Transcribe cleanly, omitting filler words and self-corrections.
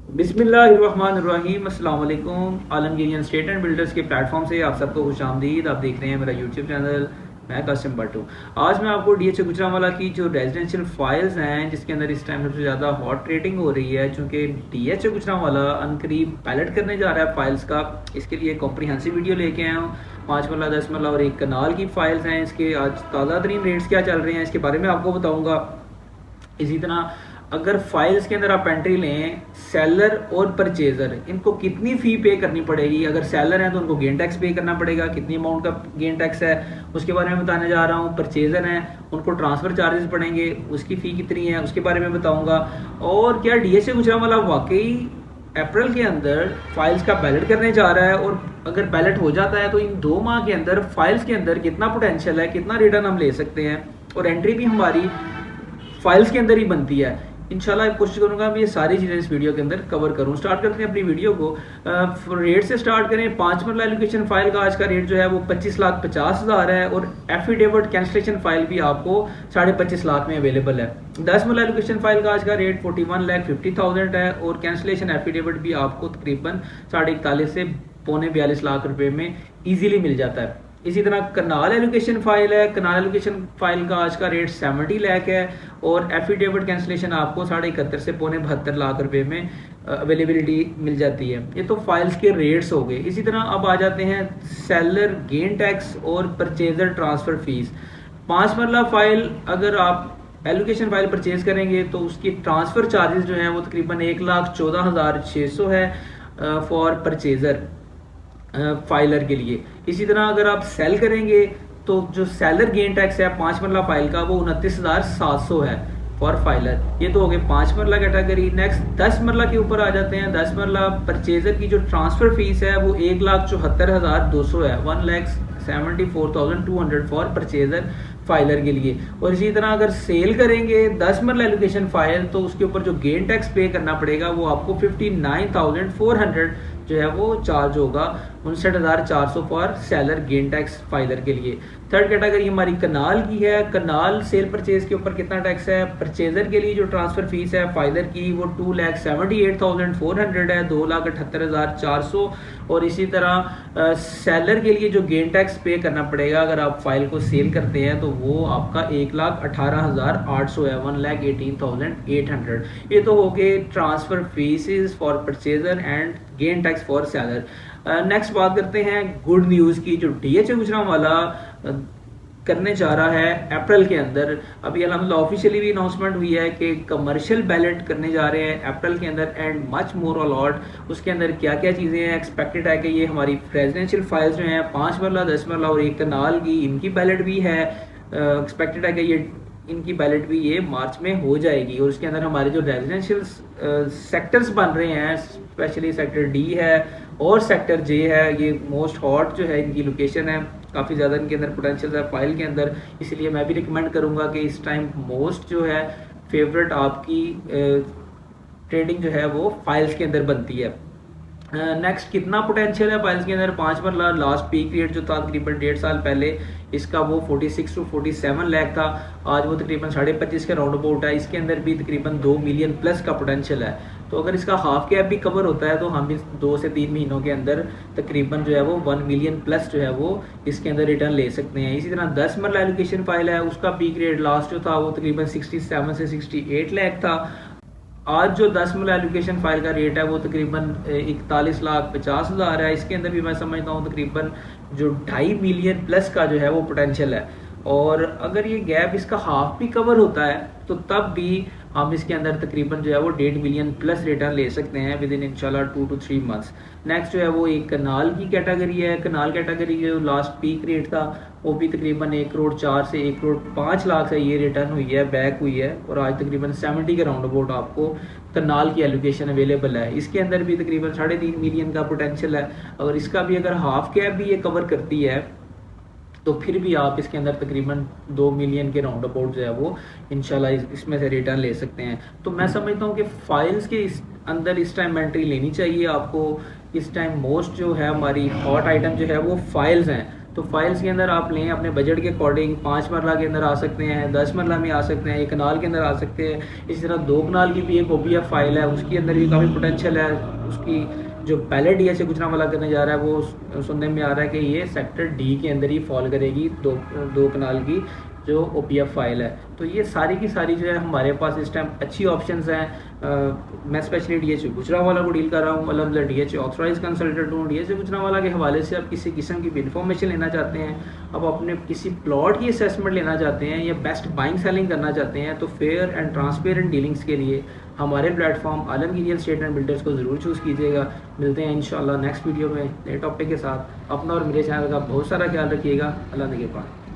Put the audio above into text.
बिस्मिल्लाहिर्रहमानिर्रहीम अस्सलाम वालेकुम। आलमगीरियन स्टेट एंड बिल्डर्स के प्लेटफॉर्म से आप सबको खुशामदीद। आप देख रहे हैं मेरा यूट्यूब चैनल, मैं कासिम भट्टू। आज मैं आपको डीएचए गुजरांवाला की जो रेजिडेंशियल फाइल्स हैं जिसके अंदर इस टाइम सबसे ज़्यादा हॉट रेटिंग हो रही है, चूँकि डीएचए गुजरांवाला अनकरीब पायलट करने जा रहा है फाइल्स का, इसके लिए कॉम्प्रिहेंसिव वीडियो लेके आया हूँ। 5 मरला 10 मरला और एक कनाल की फाइल्स हैं। इसके आज ताज़ा तरीन रेट्स क्या चल रहे हैं इसके बारे में आपको बताऊँगा। इसी तरह अगर फाइल्स के अंदर आप एंट्री लें, सेलर और परचेज़र इनको कितनी फ़ी पे करनी पड़ेगी। अगर सेलर हैं तो उनको गेन टैक्स पे करना पड़ेगा, कितनी अमाउंट का गेन टैक्स है उसके बारे में बताने जा रहा हूँ। परचेज़र हैं उनको ट्रांसफ़र चार्जेस पड़ेंगे, उसकी फ़ी कितनी है उसके बारे में बताऊँगा। और क्या डीएचए गुजरांवाला वाकई अप्रैल के अंदर फाइल्स का बैलेट करने जा रहा है, और अगर बैलेट हो जाता है तो इन 2 माह के अंदर फाइल्स के अंदर कितना पोटेंशियल है, कितना रिटर्न हम ले सकते हैं, और एंट्री भी हमारी फाइल्स के अंदर ही बनती है। इंशाल्लाह कोशिश करूंगा मैं ये सारी चीज़ें इस वीडियो के अंदर कवर करूं। स्टार्ट करते हैं अपनी वीडियो को। रेट से स्टार्ट करें। 5 मरला एलोकेशन फाइल का आज का रेट जो है वो 25,50,000 है, और एफिडेविट कैंसलेशन फाइल भी आपको 25.5 लाख में अवेलेबल है। 10 मरला एलोकेशन फाइल का आज का रेट 41,50,000 है, और कैंसलेशन एफिडेविट भी आपको तकरीबन 41.5 से 42 लाख रुपए में ईजिली मिल जाता है। इसी तरह कनाल एलोकेशन फाइल है। कनाल एलोकेशन फाइल का आज का रेट 70 लाख है, और एफिडेविट कैंसलेशन आपको 71.5 से 72 लाख रुपए में अवेलेबिलिटी मिल जाती है। ये तो फाइल्स के रेट्स हो गए। इसी तरह अब आ जाते हैं सेलर गेन टैक्स और परचेजर ट्रांसफ़र फीस। 5 मरला फाइल अगर आप एलोकेशन फाइल परचेज करेंगे तो उसकी ट्रांसफ़र चार्जेस जो हैं वो तकरीबन 1,14,600 है फॉर परचेज़र फाइलर के लिए। इसी तरह अगर आप सेल करेंगे तो जो सेलर गेन टैक्स है 5 मरला फाइल का वो 29,700 है फॉर फाइलर। ये तो हो गए 5 मरला कैटेगरी। नेक्स्ट 10 मरला के ऊपर आ जाते हैं। 10 मरला परचेजर की जो ट्रांसफ़र फीस है वो 1,74,200 है, 1,74,200 फॉर परचेजर फाइलर के लिए। और इसी तरह अगर सेल करेंगे 10 मरला एलोकेशन फाइल तो उसके ऊपर जो गेन टैक्स पे करना पड़ेगा वो आपको 59,400 जो है वो चार्ज होगा, 59,400 for seller gain tax filer के लिए। थर्ड कैटेगरी हमारी कनाल की है। कनाल सेल परचेज के ऊपर कितना टैक्स है। परचेजर के लिए जो ट्रांसफ़र फीस है फाइलर की वो 2,78,400 है, 2,78,400। और इसी तरह सेलर के लिए जो गेन टैक्स पे करना पड़ेगा अगर आप फाइल को सेल करते हैं तो वो आपका 1,18,800 है, 1,18,800। ये तो हो गए transfer fees for purchaser and gain tax for seller. Next बात करते हैं गुड न्यूज़ की, जो डीएचए गुजरांवाला करने जा रहा है अप्रैल के अंदर। अभी अल्हम्दुलिल्लाह ऑफिशियली भी अनाउंसमेंट हुई है कि कमर्शियल बैलेट करने जा रहे हैं अप्रैल के अंदर, एंड मच मोर अलॉट। उसके अंदर क्या क्या चीज़ें हैं एक्सपेक्टेड है कि ये हमारी रेजिडेंशियल फाइल्स जो हैं 5 मरला 10 मरला और एक कनाल की, इनकी बैलेट भी है। एक्सपेक्टेड है कि ये इनकी बैलेट भी ये मार्च में हो जाएगी। और उसके अंदर हमारे जो रेजिडेंशियल सेक्टर्स बन रहे हैं, स्पेशली सेक्टर डी है और सेक्टर जे है, ये मोस्ट हॉट जो है इनकी लोकेशन है। काफ़ी ज़्यादा इनके अंदर पोटेंशियल है फाइल के अंदर, इसलिए मैं भी रिकमेंड करूँगा कि इस टाइम मोस्ट जो है फेवरेट आपकी ट्रेडिंग जो है वो फाइल्स के अंदर बनती है। नेक्स्ट कितना पोटेंशियल है फाइल्स के अंदर। 5 मरला लास्ट पीक रेट जो था तकरीबन 1.5 साल पहले इसका वो 46 to 47 लाख था, आज वो तकरीबन 25.5 के राउंड अबाउट है। इसके अंदर भी तकरीबन 2 मिलियन प्लस का पोटेंशियल है। तो अगर इसका हाफ कैप भी कवर होता है तो हम इस 2 से 3 महीनों के अंदर तकरीबन जो है वो 1 मिलियन प्लस जो है वो इसके अंदर रिटर्न ले सकते हैं। इसी तरह 10 मरला एलोकेशन फाइल है, उसका पीक रेट लास्ट जो था वो तकरीबन 67 से 68 लाख था। आज जो 10 मरला एलोकेशन फाइल का रेट है वो तकरीबन 41,50,000 है। इसके अंदर भी मैं समझता हूँ तकरीबन जो 2.5 मिलियन प्लस का जो है वो पोटेंशियल है। और अगर ये गैप इसका हाफ भी कवर होता है तो तब भी हम इसके अंदर तकरीबन जो है वो 1.5 मिलियन प्लस रिटर्न ले सकते हैं विद इन इंशाल्लाह 2 to 3 मंथ्स। नेक्स्ट जो है वो एक कनाल की कैटेगरी है। कनाल कैटेगरी जो लास्ट पीक रेट था वो भी तकरीबन 1,04 से 1,05,00,000 से ये रिटर्न हुई है, बैक हुई है, और आज तकरीबन 70 के राउंड अबाउट आपको कनाल की एलोकेशन अवेलेबल है। इसके अंदर भी तकरीबन 3.5 मिलियन का पोटेंशियल है। अगर इसका भी अगर हाफ कैप भी ये कवर करती है तो फिर भी आप इसके अंदर तकरीबन 2 मिलियन के राउंड अबाउट जो है वो इंशाल्लाह इसमें से रिटर्न ले सकते हैं। तो मैं समझता हूँ कि फाइल्स के अंदर इस टाइम एंट्री लेनी चाहिए आपको। इस टाइम मोस्ट जो है हमारी हॉट आइटम जो है वो फाइल्स हैं। तो फाइल्स के अंदर आप लें अपने बजट के अकॉर्डिंग, 5 मरला के अंदर आ सकते हैं, 10 मरला में आ सकते हैं, 1 कनाल के अंदर आ सकते हैं। इसी तरह 2 कनाल की भी एक OPF फाइल है, उसके अंदर भी काफ़ी पोटेंशियल है। उसकी जो पहले DHA गुजरांवाला करने जा रहा है वो सुनने में आ रहा है कि ये सेक्टर D के अंदर ही फॉल करेगी, दो कनाल की जो OPF फाइल है। तो ये सारी की सारी जो है हमारे पास इस टाइम अच्छी ऑप्शंस हैं। मैं स्पेशली DHA गुजरांवाला को डील कर रहा हूँ, अलहमदिल्ला DHA ऑथराइज कंसल्टेंट हूँ। DHA गुजरांवाला के हवाले से आप किसी किस्म की भी इंफॉर्मेशन लेना चाहते हैं, आप अपने किसी प्लॉट की असेसमेंट लेना चाहते हैं या बेस्ट बाइंग सेलिंग करना चाहते हैं, तो फेयर एंड ट्रांसपेरेंट डीलिंग्स के लिए हमारे platform Alamgir real estate and builders को ज़रूर चूज़ कीजिएगा। मिलते हैं इंशाल्लाह नेक्स्ट वीडियो में नए टॉपिक के साथ। अपना और मेरे चैनल का बहुत सारा ख्याल रखिएगा। अल्लाह ने के पास।